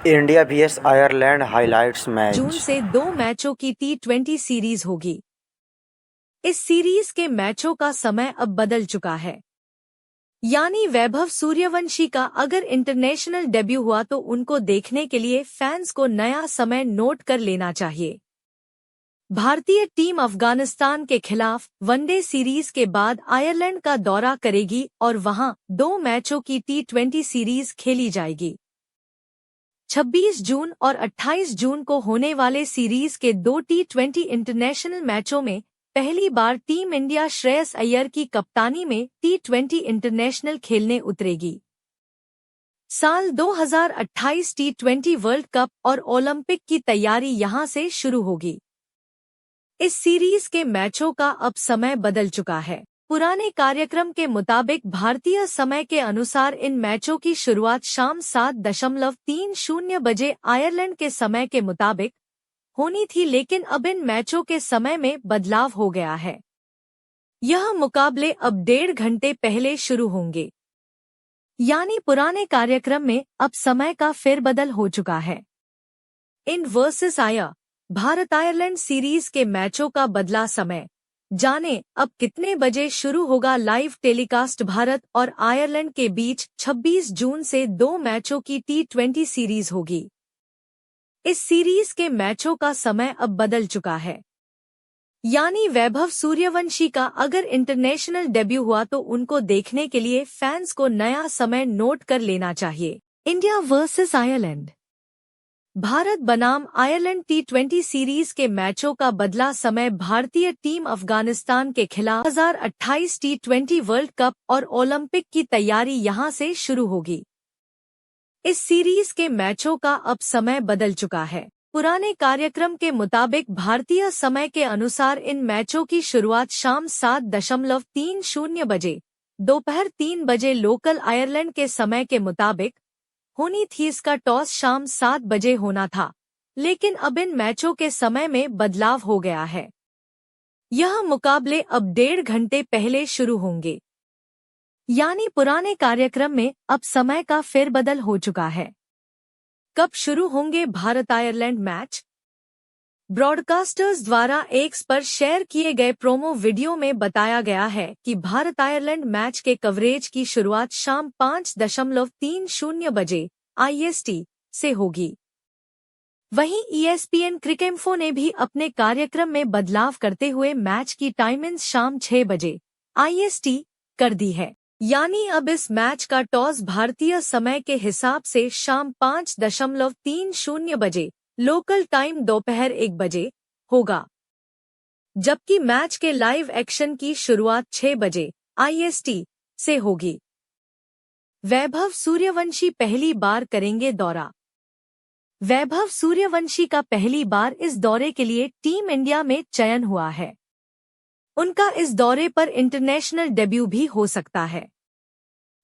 India vs Ireland highlights जून match. से 2 मैचों की T20 सीरीज होगी। इस सीरीज के मैचों का समय अब बदल चुका है। यानी वैभव सूर्यवंशी का अगर इंटरनेशनल डेब्यू हुआ तो उनको देखने के लिए फैंस को नया समय नोट कर लेना चाहिए। भारतीय टीम अफगानिस्तान के खिलाफ वनडे सीरीज के बाद आयरलैंड का दौरा करेगी और वहां 2 मैचों की T20 सीरीज खेली जाएगी। 26 जून और 28 जून को होने वाले सीरीज के 2 T20 इंटरनेशनल मैचों में पहली बार टीम इंडिया श्रेयस अय्यर की कप्तानी में T20 इंटरनेशनल खेलने उतरेगी। साल 2028 T20 वर्ल्ड कप और ओलंपिक की तैयारी यहां से शुरू होगी। इस सीरीज के मैचों का अब समय बदल चुका है। पुराने कार्यक्रम के मुताबिक भारतीय समय के अनुसार इन मैचों की शुरुआत शाम 7:30 बजे आयरलैंड के समय के मुताबिक होनी थी, लेकिन अब इन मैचों के समय में बदलाव हो गया है। यह मुकाबले अब 1.5 घंटे पहले शुरू होंगे। यानी पुराने कार्यक्रम में अब समय का फेरबदल हो चुका है। इन वर्सेस आया भारत आयरलैंड सीरीज के मैचों का बदला समय। जाने अब कितने बजे शुरू होगा लाइव टेलीकास्ट। भारत और आयरलैंड के बीच 26 जून से 2 मैचों की T20 सीरीज होगी। इस सीरीज के मैचों का समय अब बदल चुका है। यानी वैभव सूर्यवंशी का अगर इंटरनेशनल डेब्यू हुआ तो उनको देखने के लिए फैंस को नया समय नोट कर लेना चाहिए। India versus Ireland. भारत बनाम आयरलैंड T20 सीरीज के मैचों का बदला समय। भारतीय टीम अफगानिस्तान के खिलाफ 2028 T20 वर्ल्ड कप और ओलंपिक की तैयारी यहां से शुरू होगी। इस सीरीज के मैचों का अब समय बदल चुका है। पुराने कार्यक्रम के मुताबिक भारतीय समय के अनुसार इन मैचों की शुरुआत शाम 7:30 बजे दोपहर 3 बजे लोकल आयरलैंड के समय के मुताबिक होनी थी। इसका टॉस शाम 7 बजे होना था, लेकिन अब इन मैचों के समय में बदलाव हो गया है। यह मुकाबले अब 1.5 घंटे पहले शुरू होंगे। यानी पुराने कार्यक्रम में अब समय का फेरबदल हो चुका है। कब शुरू होंगे भारत आयरलैंड मैच? ब्रॉडकास्टर्स द्वारा एक्स पर शेयर किए गए प्रोमो वीडियो में बताया गया है कि भारत आयरलैंड मैच के कवरेज की शुरुआत शाम 5:30 बजे IST से होगी। वहीं ESPN क्रिकेइन्फो ने भी अपने कार्यक्रम में बदलाव करते हुए मैच की टाइमिंग शाम 6 बजे IST कर दी है। यानी अब इस मैच का टॉस भारतीय समय के हिसाब से शाम 5:30 बजे लोकल टाइम दोपहर 1 बजे होगा, जबकि मैच के लाइव एक्शन की शुरुआत 6 बजे IST से होगी। वैभव सूर्यवंशी पहली बार करेंगे दौरा। वैभव सूर्यवंशी का पहली बार इस दौरे के लिए टीम इंडिया में चयन हुआ है। उनका इस दौरे पर इंटरनेशनल डेब्यू भी हो सकता है।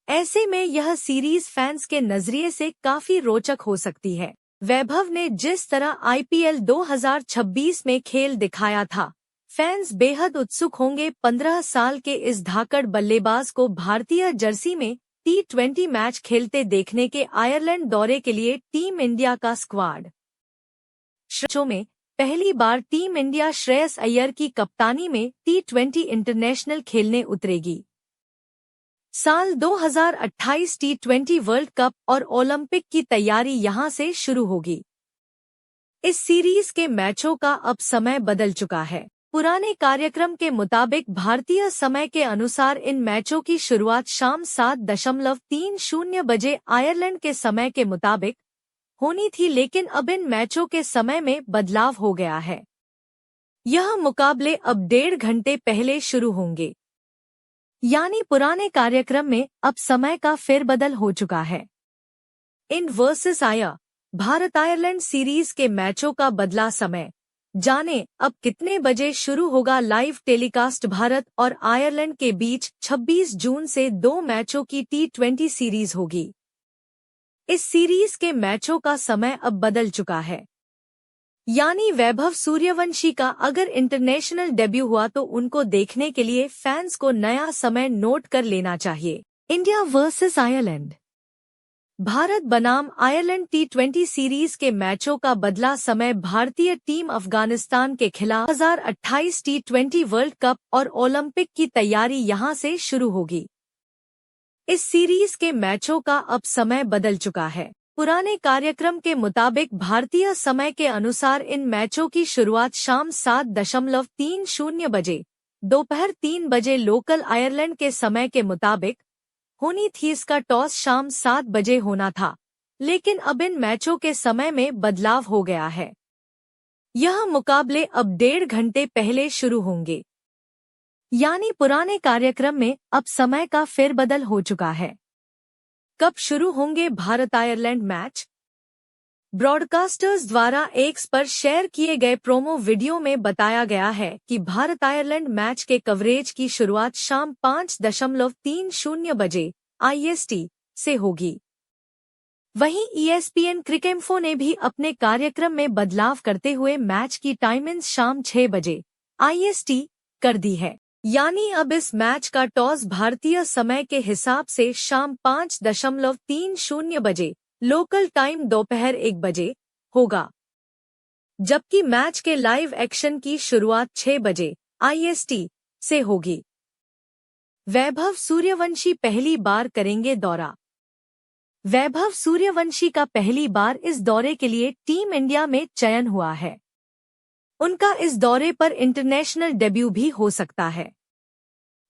ऐसे में यह सीरीज फैंस के नजरिए से काफी रोचक हो सकती है। वैभव ने जिस तरह IPL 2026 में खेल दिखाया था, फैंस बेहद उत्सुक होंगे। 15 साल के इस धाकड़ बल्लेबाज को भारतीय जर्सी में T20 मैच खेलते देखने के आयरलैंड दौरे के लिए टीम इंडिया का स्क्वाड शो में पहली बार टीम इंडिया श्रेयस अय्यर की कप्तानी में T20 इंटरनेशनल खेलने उतरेगी। साल 2028 T20 वर्ल्ड कप और ओलंपिक की तैयारी यहां से शुरू होगी। इस सीरीज के मैचों का अब समय बदल चुका है। पुराने कार्यक्रम के मुताबिक भारतीय समय के अनुसार इन मैचों की शुरुआत शाम 7:30 बजे आयरलैंड के समय के मुताबिक होनी थी, लेकिन अब इन मैचों के समय में बदलाव हो गया है। यह मुकाबले अब 1.5 घंटे पहले शुरू होंगे। यानी पुराने कार्यक्रम में अब समय का फेरबदल हो चुका है। इन वर्सेस आया भारत आयरलैंड सीरीज के मैचों का बदला समय। जाने अब कितने बजे शुरू होगा लाइव टेलीकास्ट। भारत और आयरलैंड के बीच 26 जून से 2 मैचों की T20 सीरीज होगी। इस सीरीज के मैचों का समय अब बदल चुका है। यानी वैभव सूर्यवंशी का अगर इंटरनेशनल डेब्यू हुआ तो उनको देखने के लिए फैंस को नया समय नोट कर लेना चाहिए। India versus Ireland. भारत बनाम आयरलैंड T20 सीरीज के मैचों का बदला समय। भारतीय टीम अफगानिस्तान के खिलाफ 2028 T20 वर्ल्ड कप और ओलंपिक की तैयारी यहां से शुरू होगी। इस सीरीज के मैचों का अब समय बदल चुका है। पुराने कार्यक्रम के मुताबिक भारतीय समय के अनुसार इन मैचों की शुरुआत शाम 7:30 बजे दोपहर 3 बजे लोकल आयरलैंड के समय के मुताबिक होनी थी। इसका टॉस शाम 7 बजे होना था, लेकिन अब इन मैचों के समय में बदलाव हो गया है। यह मुकाबले अब 1.5 घंटे पहले शुरू होंगे, यानी पुराने कार्यक्रम में अब समय का फेरबदल हो चुका है। कब शुरू होंगे भारत आयरलैंड मैच? ब्रॉडकास्टर्स द्वारा एक्स पर शेयर किए गए प्रोमो वीडियो में बताया गया है कि भारत आयरलैंड मैच के कवरेज की शुरुआत शाम 5:30 बजे IST से होगी। वहीं ESPN क्रिकेइन्फो ने भी अपने कार्यक्रम में बदलाव करते हुए मैच की टाइमिंग शाम 6 बजे IST कर दी है, यानी अब इस मैच का टॉस भारतीय समय के हिसाब से शाम 5:30 बजे लोकल टाइम दोपहर 1 बजे होगा, जबकि मैच के लाइव एक्शन की शुरुआत 6 बजे IST से होगी। वैभव सूर्यवंशी पहली बार करेंगे दौरा। वैभव सूर्यवंशी का पहली बार इस दौरे के लिए टीम इंडिया में चयन हुआ है। उनका इस दौरे पर इंटरनेशनल डेब्यू भी हो सकता है।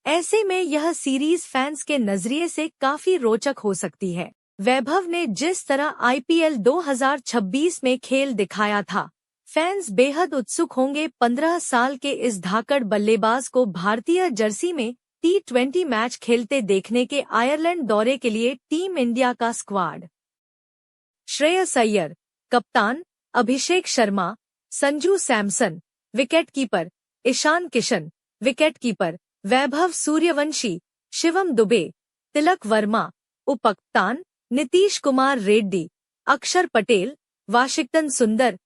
ऐसे में यह सीरीज फैंस के नजरिए से काफी रोचक हो सकती है। वैभव ने जिस तरह IPL 2026 में खेल दिखाया था, फैंस बेहद उत्सुक होंगे। 15 साल के इस धाकड़ बल्लेबाज को भारतीय जर्सी में T20 मैच खेलते देखने के आयरलैंड दौरे के लिए टीम इंडिया का स्क्वाड: श्रेयस अय्यर कप्तान, अभिषेक शर्मा, संजू सैमसन विकेटकीपर, ईशान किशन विकेटकीपर, वैभव सूर्यवंशी, शिवम दुबे, तिलक वर्मा उपकप्तान, नीतीश कुमार रेड्डी, अक्षर पटेल, वाशिंगटन सुंदर,